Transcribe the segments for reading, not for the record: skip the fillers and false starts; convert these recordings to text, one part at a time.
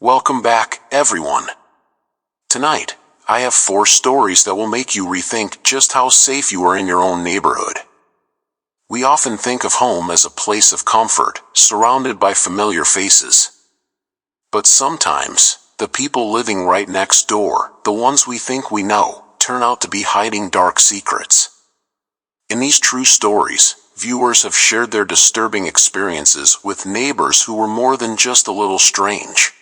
Welcome back, everyone. Tonight, I have 4 stories that will make you rethink just how safe you are in your own neighborhood. We often think of home as a place of comfort, surrounded by familiar faces. But sometimes, the people living right next door, the ones we think we know, turn out to be hiding dark secrets. In these true stories, viewers have shared their disturbing experiences with neighbors who were more than just a little strange.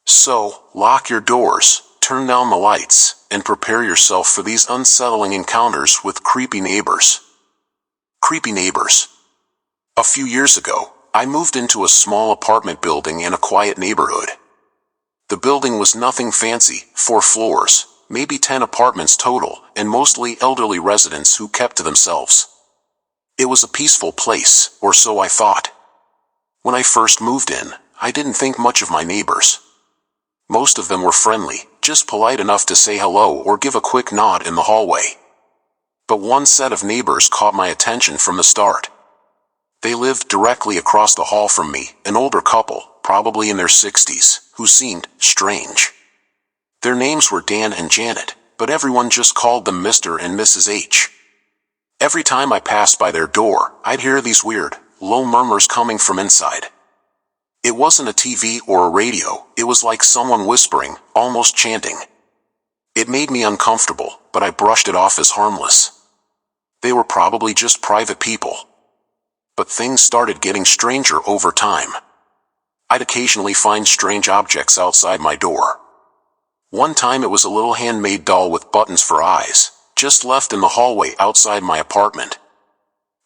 So, lock your doors, turn down the lights, and prepare yourself for these unsettling encounters with creepy neighbors. Creepy neighbors. A few years ago, I moved into a small apartment building in a quiet neighborhood. The building was nothing fancy, 4 floors, maybe 10 apartments total, and mostly elderly residents who kept to themselves. It was a peaceful place, or so I thought. When I first moved in, I didn't think much of my neighbors. Most of them were friendly, just polite enough to say hello or give a quick nod in the hallway. But one set of neighbors caught my attention from the start. They lived directly across the hall from me, an older couple, probably in their 60s, who seemed strange. Their names were Dan and Janet, but everyone just called them Mr. and Mrs. H. Every time I passed by their door, I'd hear these weird, low murmurs coming from inside. It wasn't a TV or a radio, it was like someone whispering, almost chanting. It made me uncomfortable, but I brushed it off as harmless. They were probably just private people. But things started getting stranger over time. I'd occasionally find strange objects outside my door. One time it was a little handmade doll with buttons for eyes, just left in the hallway outside my apartment.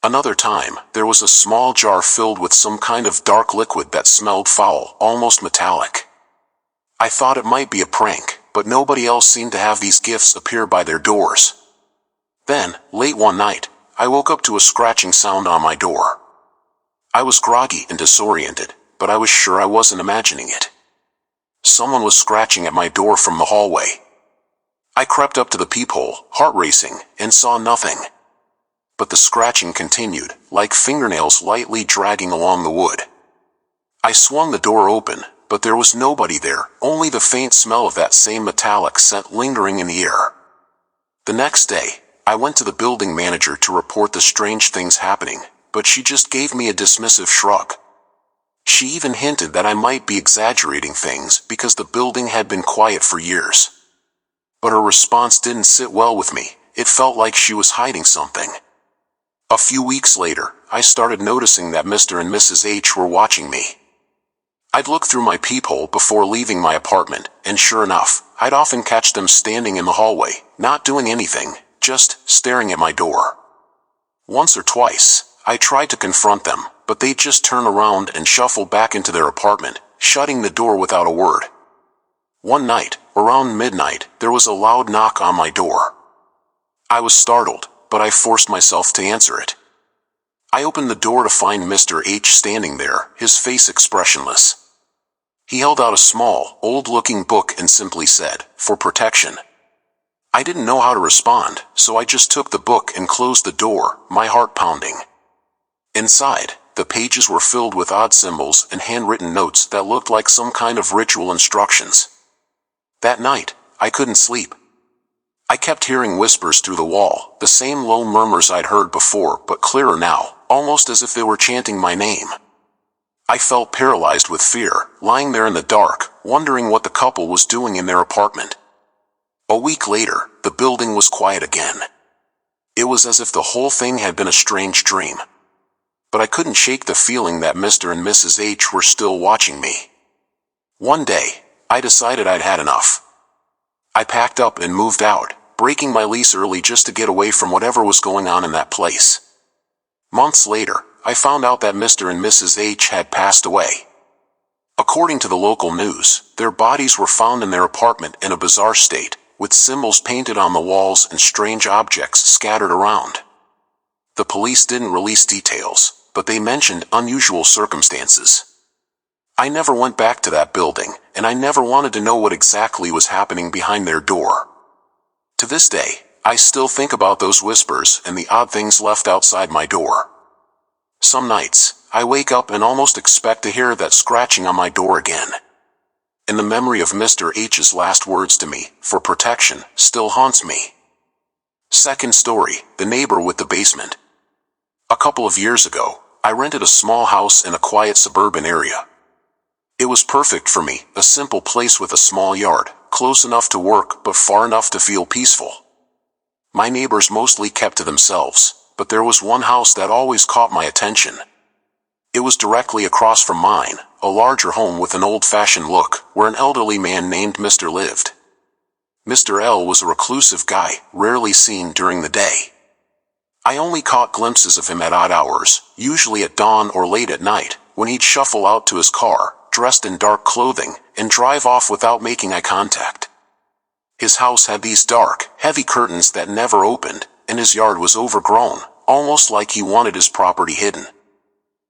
Another time, there was a small jar filled with some kind of dark liquid that smelled foul, almost metallic. I thought it might be a prank, but nobody else seemed to have these gifts appear by their doors. Then, late one night, I woke up to a scratching sound on my door. I was groggy and disoriented, but I was sure I wasn't imagining it. Someone was scratching at my door from the hallway. I crept up to the peephole, heart racing, and saw nothing. But the scratching continued, like fingernails lightly dragging along the wood. I swung the door open, but there was nobody there, only the faint smell of that same metallic scent lingering in the air. The next day, I went to the building manager to report the strange things happening, but she just gave me a dismissive shrug. She even hinted that I might be exaggerating things because the building had been quiet for years. But her response didn't sit well with me. It felt like she was hiding something. A few weeks later, I started noticing that Mr. and Mrs. H were watching me. I'd look through my peephole before leaving my apartment, and sure enough, I'd often catch them standing in the hallway, not doing anything, just staring at my door. Once or twice, I tried to confront them, but they'd just turn around and shuffle back into their apartment, shutting the door without a word. One night, around midnight, there was a loud knock on my door. I was startled, but I forced myself to answer it. I opened the door to find Mr. H standing there, his face expressionless. He held out a small, old-looking book and simply said, "For protection." I didn't know how to respond, so I just took the book and closed the door, my heart pounding. Inside, the pages were filled with odd symbols and handwritten notes that looked like some kind of ritual instructions. That night, I couldn't sleep. I kept hearing whispers through the wall, the same low murmurs I'd heard before, but clearer now, almost as if they were chanting my name. I felt paralyzed with fear, lying there in the dark, wondering what the couple was doing in their apartment. A week later, the building was quiet again. It was as if the whole thing had been a strange dream. But I couldn't shake the feeling that Mr. and Mrs. H were still watching me. One day, I decided I'd had enough. I packed up and moved out, breaking my lease early just to get away from whatever was going on in that place. Months later, I found out that Mr. and Mrs. H had passed away. According to the local news, their bodies were found in their apartment in a bizarre state, with symbols painted on the walls and strange objects scattered around. The police didn't release details, but they mentioned unusual circumstances. I never went back to that building, and I never wanted to know what exactly was happening behind their door. To this day, I still think about those whispers and the odd things left outside my door. Some nights, I wake up and almost expect to hear that scratching on my door again. and the memory of Mr. H's last words to me, for protection, still haunts me. Second story, the neighbor with the basement. A couple of years ago, I rented a small house in a quiet suburban area. It was perfect for me, a simple place with a small yard, close enough to work but far enough to feel peaceful. My neighbors mostly kept to themselves, but there was one house that always caught my attention. It was directly across from mine, a larger home with an old-fashioned look, where an elderly man named Mr. lived. Mr. L was a reclusive guy, rarely seen during the day. I only caught glimpses of him at odd hours, usually at dawn or late at night, when he'd shuffle out to his car, dressed in dark clothing, and drive off without making eye contact. His house had these dark, heavy curtains that never opened, and his yard was overgrown, almost like he wanted his property hidden.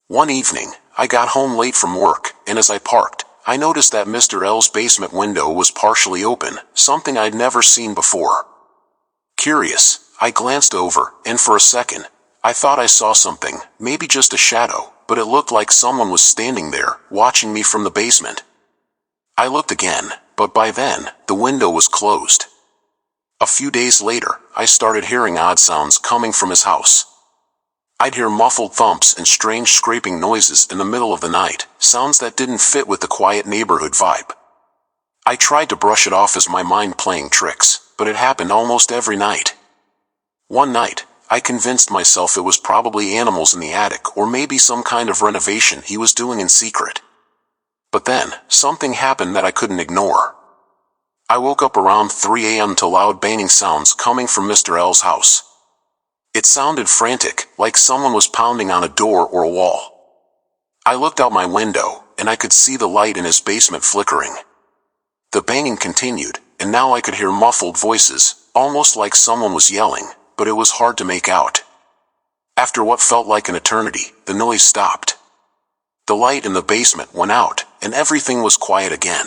One evening, I got home late from work, and as I parked, I noticed that Mr. L's basement window was partially open, something I'd never seen before. Curious, I glanced over, and for a second, I thought I saw something, maybe just a shadow, but it looked like someone was standing there, watching me from the basement. I looked again, but by then, the window was closed. A few days later, I started hearing odd sounds coming from his house. I'd hear muffled thumps and strange scraping noises in the middle of the night, sounds that didn't fit with the quiet neighborhood vibe. I tried to brush it off as my mind playing tricks, but it happened almost every night. One night, I convinced myself it was probably animals in the attic or maybe some kind of renovation he was doing in secret. But then, something happened that I couldn't ignore. I woke up around 3 a.m. to loud banging sounds coming from Mr. L's house. It sounded frantic, like someone was pounding on a door or a wall. I looked out my window, and I could see the light in his basement flickering. The banging continued, and now I could hear muffled voices, almost like someone was yelling, but it was hard to make out. After what felt like an eternity, the noise stopped. The light in the basement went out, and everything was quiet again.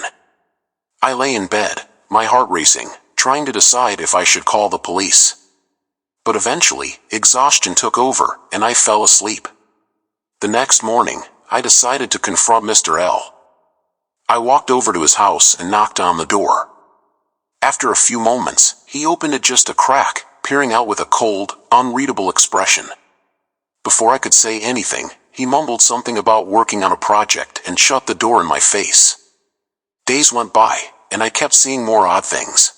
I lay in bed, my heart racing, trying to decide if I should call the police. But eventually, exhaustion took over, and I fell asleep. The next morning, I decided to confront Mr. L. I walked over to his house and knocked on the door. After a few moments, he opened it just a crack, peering out with a cold, unreadable expression. Before I could say anything, he mumbled something about working on a project and shut the door in my face. Days went by, and I kept seeing more odd things.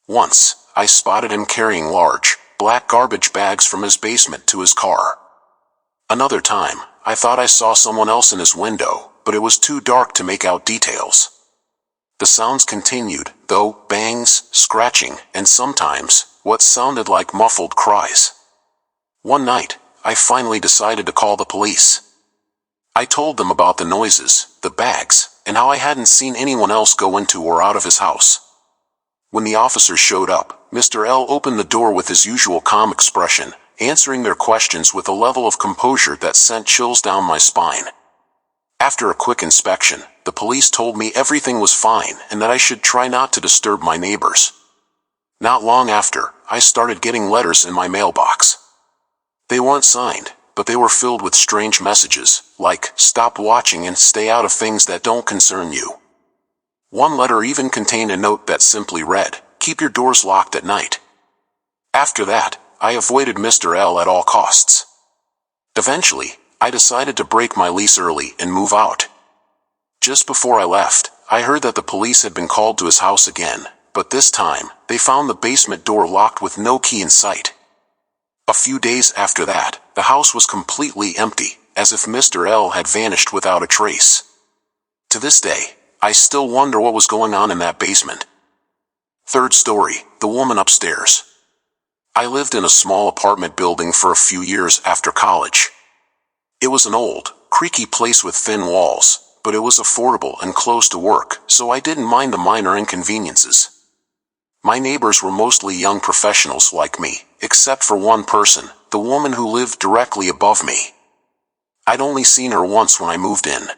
Once, I spotted him carrying large, black garbage bags from his basement to his car. Another time, I thought I saw someone else in his window, but it was too dark to make out details. The sounds continued, though, bangs, scratching, and sometimes, what sounded like muffled cries. One night, I finally decided to call the police. I told them about the noises, the bags, and how I hadn't seen anyone else go into or out of his house. When the officers showed up, Mr. L opened the door with his usual calm expression, answering their questions with a level of composure that sent chills down my spine. After a quick inspection, the police told me everything was fine and that I should try not to disturb my neighbors. Not long after, I started getting letters in my mailbox. They weren't signed, but they were filled with strange messages, like, "Stop watching and stay out of things that don't concern you." One letter even contained a note that simply read, "Keep your doors locked at night." After that, I avoided Mr. L at all costs. Eventually, I decided to break my lease early and move out. Just before I left, I heard that the police had been called to his house again, but this time, they found the basement door locked with no key in sight. A few days after that, the house was completely empty, as if Mr. L had vanished without a trace. To this day, I still wonder what was going on in that basement. Third story, the woman upstairs. I lived in a small apartment building for a few years after college. It was an old, creaky place with thin walls, but it was affordable and close to work, so I didn't mind the minor inconveniences. My neighbors were mostly young professionals like me, except for one person, the woman who lived directly above me. I'd only seen her once when I moved in.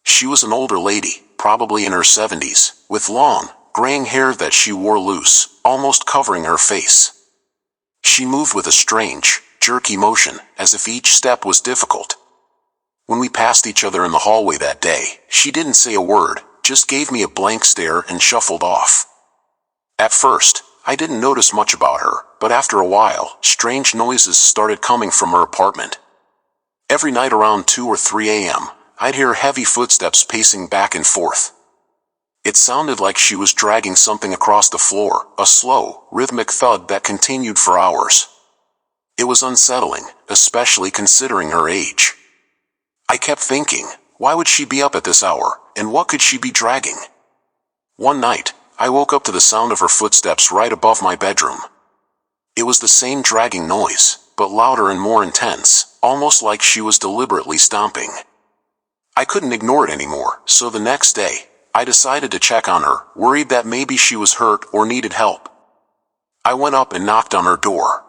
She was an older lady, probably in her 70s, with long, graying hair that she wore loose, almost covering her face. She moved with a strange, jerky motion, as if each step was difficult. When we passed each other in the hallway that day, she didn't say a word, just gave me a blank stare and shuffled off. At first, I didn't notice much about her, but after a while, strange noises started coming from her apartment. Every night around 2 or 3 a.m., I'd hear heavy footsteps pacing back and forth. It sounded like she was dragging something across the floor, a slow, rhythmic thud that continued for hours. It was unsettling, especially considering her age. I kept thinking, why would she be up at this hour, and what could she be dragging? One night, I woke up to the sound of her footsteps right above my bedroom. It was the same dragging noise, but louder and more intense, almost like she was deliberately stomping. I couldn't ignore it anymore, so the next day, I decided to check on her, worried that maybe she was hurt or needed help. I went up and knocked on her door.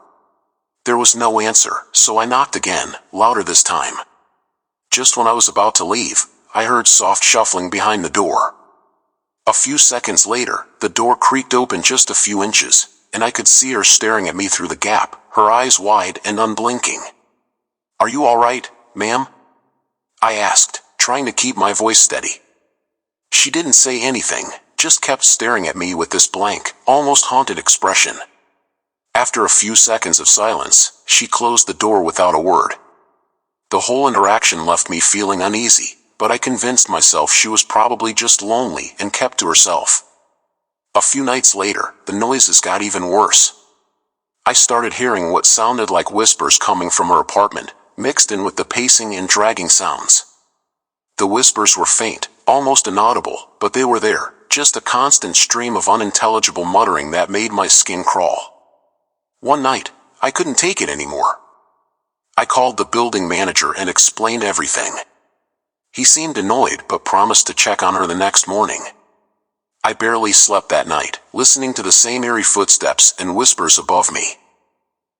There was no answer, so I knocked again, louder this time. Just when I was about to leave, I heard soft shuffling behind the door. A few seconds later, the door creaked open just a few inches, and I could see her staring at me through the gap, her eyes wide and unblinking. "Are you all right, ma'am?" I asked, trying to keep my voice steady. She didn't say anything, just kept staring at me with this blank, almost haunted expression. After a few seconds of silence, she closed the door without a word. The whole interaction left me feeling uneasy, but I convinced myself she was probably just lonely and kept to herself. A few nights later, the noises got even worse. I started hearing what sounded like whispers coming from her apartment, mixed in with the pacing and dragging sounds. The whispers were faint, almost inaudible, but they were there, just a constant stream of unintelligible muttering that made my skin crawl. One night, I couldn't take it anymore. I called the building manager and explained everything. He seemed annoyed but promised to check on her the next morning. I barely slept that night, listening to the same eerie footsteps and whispers above me.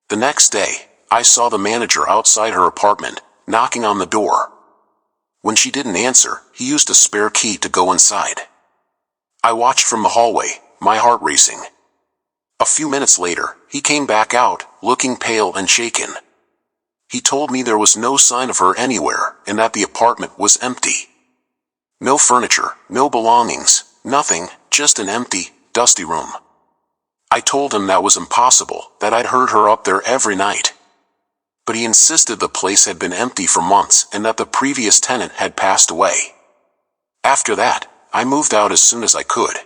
The next day, I saw the manager outside her apartment, knocking on the door. When she didn't answer, he used a spare key to go inside. I watched from the hallway, my heart racing. A few minutes later, he came back out, looking pale and shaken. He told me there was no sign of her anywhere, and that the apartment was empty. No furniture, no belongings, nothing, just an empty, dusty room. I told him that was impossible, that I'd heard her up there every night. But he insisted the place had been empty for months and that the previous tenant had passed away. After that, I moved out as soon as I could.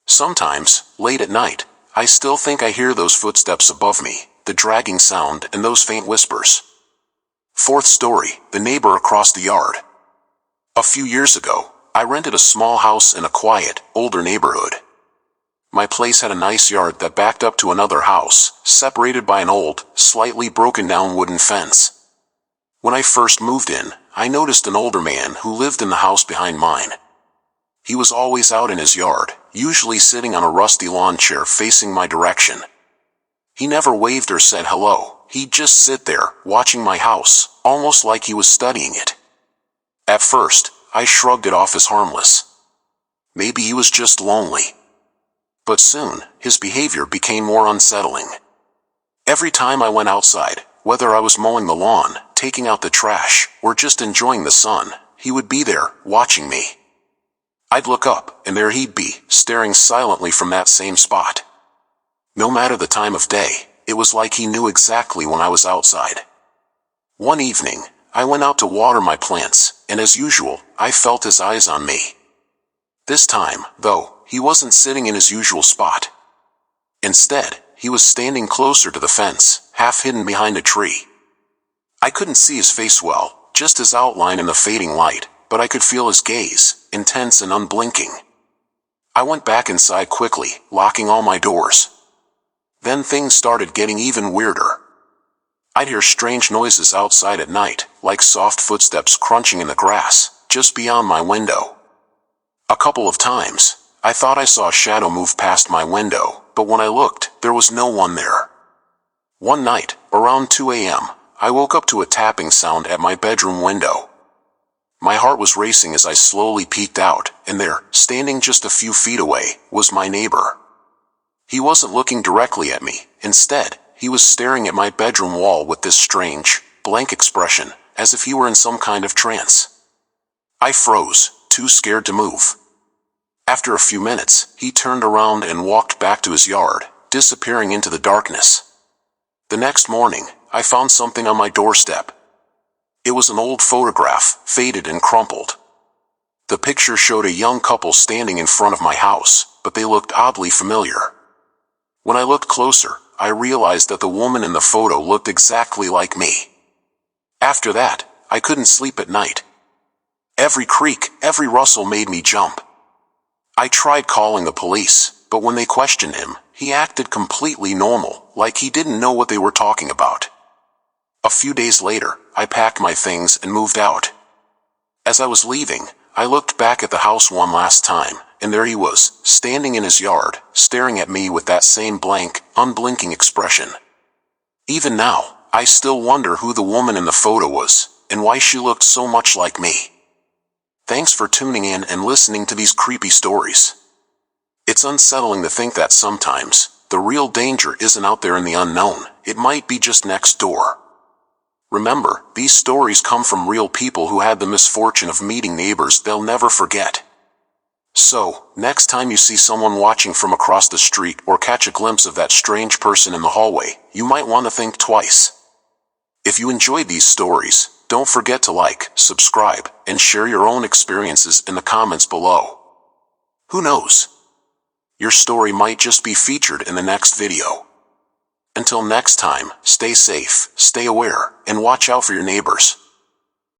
Sometimes, late at night, I still think I hear those footsteps above me, the dragging sound and those faint whispers. Fourth story, the neighbor across the yard. A few years ago, I rented a small house in a quiet, older neighborhood. My place had a nice yard that backed up to another house, separated by an old, slightly broken down wooden fence. When I first moved in, I noticed an older man who lived in the house behind mine. He was always out in his yard, usually sitting on a rusty lawn chair facing my direction. He never waved or said hello. He'd just sit there, watching my house, almost like he was studying it. At first, I shrugged it off as harmless. Maybe he was just lonely. But soon, his behavior became more unsettling. Every time I went outside, whether I was mowing the lawn, taking out the trash, or just enjoying the sun, he would be there, watching me. I'd look up, and there he'd be, staring silently from that same spot. No matter the time of day, it was like he knew exactly when I was outside. One evening, I went out to water my plants, and as usual, I felt his eyes on me. This time, though, he wasn't sitting in his usual spot. Instead, he was standing closer to the fence, half hidden behind a tree. I couldn't see his face well, just his outline in the fading light, but I could feel his gaze, intense and unblinking. I went back inside quickly, locking all my doors. Then things started getting even weirder. I'd hear strange noises outside at night, like soft footsteps crunching in the grass, just beyond my window. A couple of times, I thought I saw a shadow move past my window, but when I looked, there was no one there. One night, around 2 a.m., I woke up to a tapping sound at my bedroom window. My heart was racing as I slowly peeked out, and there, standing just a few feet away, was my neighbor. He wasn't looking directly at me. Instead, he was staring at my bedroom wall with this strange, blank expression, as if he were in some kind of trance. I froze, too scared to move. After a few minutes, he turned around and walked back to his yard, disappearing into the darkness. The next morning, I found something on my doorstep. It was an old photograph, faded and crumpled. The picture showed a young couple standing in front of my house, but they looked oddly familiar. When I looked closer, I realized that the woman in the photo looked exactly like me. After that, I couldn't sleep at night. Every creak, every rustle made me jump. I tried calling the police, but when they questioned him, he acted completely normal, like he didn't know what they were talking about. A few days later, I packed my things and moved out. As I was leaving, I looked back at the house one last time, and there he was, standing in his yard, staring at me with that same blank, unblinking expression. Even now, I still wonder who the woman in the photo was, and why she looked so much like me. Thanks for tuning in and listening to these creepy stories. It's unsettling to think that sometimes, the real danger isn't out there in the unknown, it might be just next door. Remember, these stories come from real people who had the misfortune of meeting neighbors they'll never forget. So, next time you see someone watching from across the street or catch a glimpse of that strange person in the hallway, you might want to think twice. If you enjoyed these stories, don't forget to like, subscribe, and share your own experiences in the comments below. Who knows? Your story might just be featured in the next video. Until next time, stay safe, stay aware, and watch out for your neighbors.